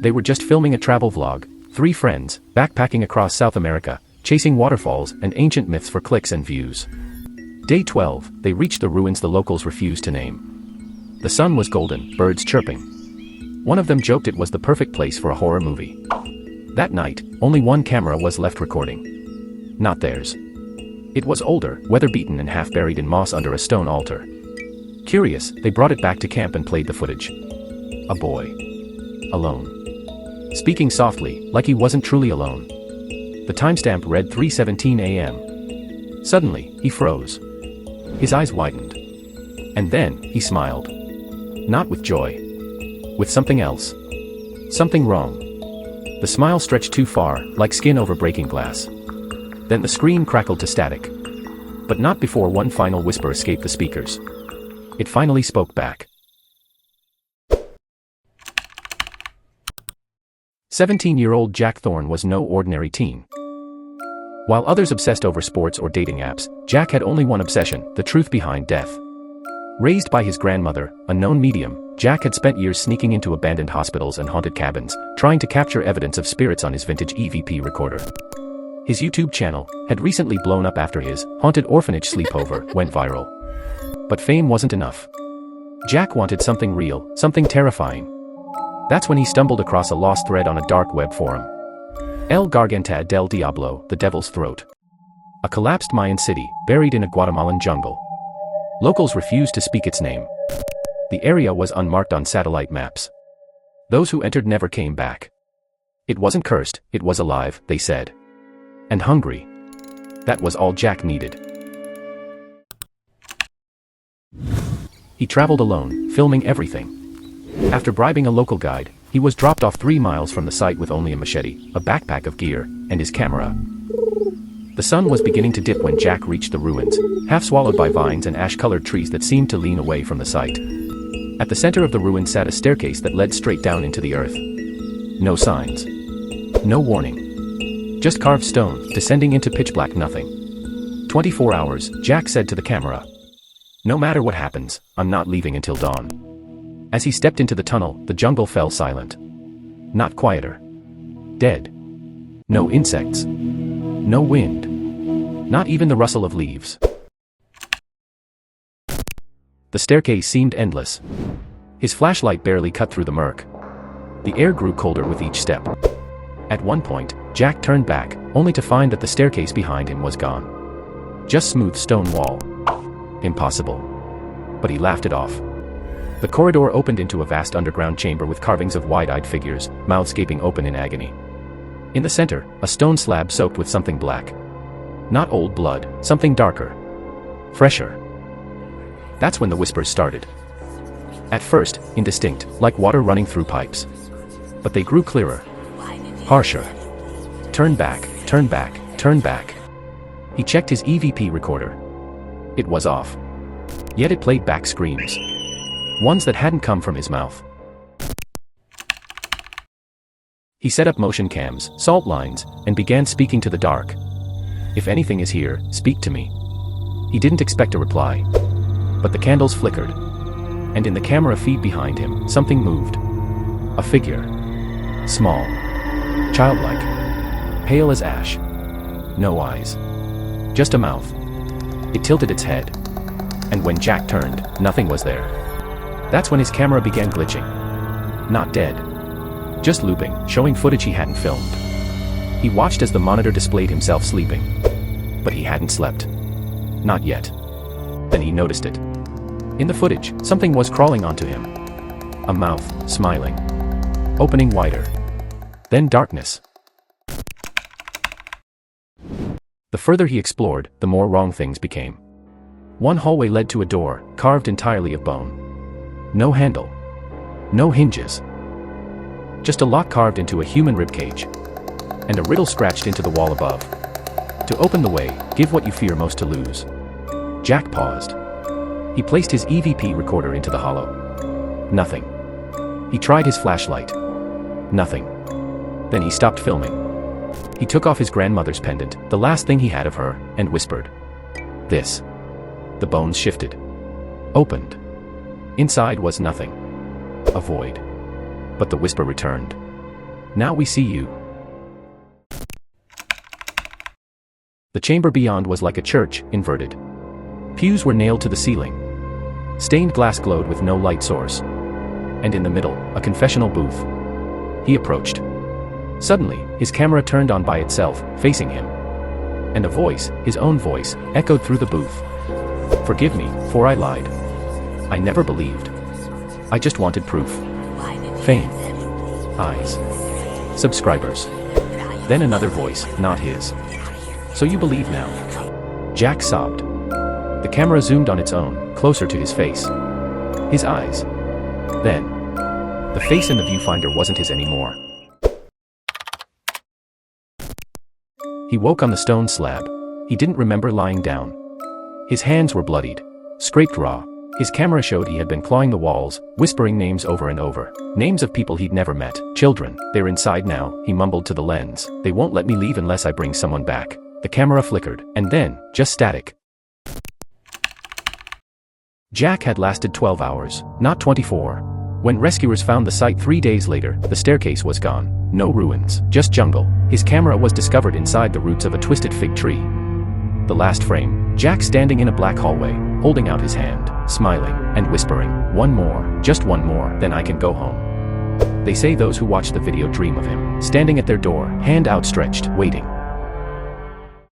They were just filming a travel vlog, 3 friends, backpacking across South America, chasing waterfalls and ancient myths for clicks and views. Day 12, they reached the ruins the locals refused to name. The sun was golden, birds chirping. One of them joked it was the perfect place for a horror movie. That night, only one camera was left recording. Not theirs. It was older, weather-beaten and half-buried in moss under a stone altar. Curious, they brought it back to camp and played the footage. A boy. Alone. Speaking softly, like he wasn't truly alone. The timestamp read 3:17 a.m. Suddenly, he froze. His eyes widened. And then, he smiled. Not with joy. With something else. Something wrong. The smile stretched too far, like skin over breaking glass. Then the scream crackled to static. But not before one final whisper escaped the speakers. It finally spoke back. 17-year-old Jack Thorn was no ordinary teen. While others obsessed over sports or dating apps, Jack had only one obsession: the truth behind death. Raised by his grandmother, a known medium, Jack had spent years sneaking into abandoned hospitals and haunted cabins, trying to capture evidence of spirits on his vintage EVP recorder. His YouTube channel had recently blown up after his haunted orphanage sleepover went viral. But fame wasn't enough. Jack wanted something real, something terrifying. That's when he stumbled across a lost thread on a dark web forum. El Garganta del Diablo, the Devil's Throat. A collapsed Mayan city, buried in a Guatemalan jungle. Locals refused to speak its name. The area was unmarked on satellite maps. Those who entered never came back. It wasn't cursed, it was alive, they said. And hungry. That was all Jack needed. He traveled alone, filming everything. After bribing a local guide, he was dropped off 3 miles from the site with only a machete, a backpack of gear, and his camera. The sun was beginning to dip when Jack reached the ruins, half swallowed by vines and ash-colored trees that seemed to lean away from the site. At the center of the ruin sat a staircase that led straight down into the earth. No signs. No warning. Just carved stone, descending into pitch-black nothing. 24 hours, Jack said to the camera. No matter what happens, I'm not leaving until dawn. As he stepped into the tunnel, the jungle fell silent. Not quieter. Dead. No insects. No wind. Not even the rustle of leaves. The staircase seemed endless. His flashlight barely cut through the murk. The air grew colder with each step. At one point, Jack turned back, only to find that the staircase behind him was gone. Just smooth stone wall. Impossible. But he laughed it off. The corridor opened into a vast underground chamber with carvings of wide-eyed figures, mouths gaping open in agony. In the center, a stone slab soaked with something black. Not old blood, something darker. Fresher. That's when the whispers started. At first, indistinct, like water running through pipes. But they grew clearer. Harsher. Turn back, turn back, turn back. He checked his EVP recorder. It was off. Yet it played back screams. Ones that hadn't come from his mouth. He set up motion cams, salt lines, and began speaking to the dark. If anything is here, speak to me. He didn't expect a reply. But the candles flickered. And in the camera feed behind him, something moved. A figure. Small. Childlike. Pale as ash. No eyes. Just a mouth. It tilted its head. And when Jack turned, nothing was there. That's when his camera began glitching. Not dead. Just looping, showing footage he hadn't filmed. He watched as the monitor displayed himself sleeping. But he hadn't slept. Not yet. Then he noticed it. In the footage, something was crawling onto him. A mouth, smiling. Opening wider. Then darkness. The further he explored, the more wrong things became. One hallway led to a door, carved entirely of bone. No handle. No hinges. Just a lock carved into a human ribcage. And a riddle scratched into the wall above. To open the way, give what you fear most to lose. Jack paused. He placed his EVP recorder into the hollow. Nothing. He tried his flashlight. Nothing. Then he stopped filming. He took off his grandmother's pendant, the last thing he had of her, and whispered. This. The bones shifted. Opened. Inside was nothing. A void. But the whisper returned. Now we see you. The chamber beyond was like a church, inverted. Pews were nailed to the ceiling. Stained glass glowed with no light source. And in the middle, a confessional booth. He approached. Suddenly, his camera turned on by itself, facing him. And a voice, his own voice, echoed through the booth. "Forgive me, for I lied. I never believed. I just wanted proof. Fame. Eyes. Subscribers." Then another voice, not his. "So you believe now?" Jack sobbed. The camera zoomed on its own, closer to his face. His eyes. Then, the face in the viewfinder wasn't his anymore. He woke on the stone slab. He didn't remember lying down. His hands were bloodied, scraped raw. His camera showed he had been clawing the walls, whispering names over and over. Names of people he'd never met. Children. "They're inside now," he mumbled to the lens. "They won't let me leave unless I bring someone back." The camera flickered, and then, just static. Jack had lasted 12 hours, not 24. When rescuers found the site 3 days later, the staircase was gone. No ruins, just jungle. His camera was discovered inside the roots of a twisted fig tree. The last frame, Jack standing in a black hallway, holding out his hand, smiling, and whispering, "One more, just one more, then I can go home." They say those who watch the video dream of him, standing at their door, hand outstretched, waiting.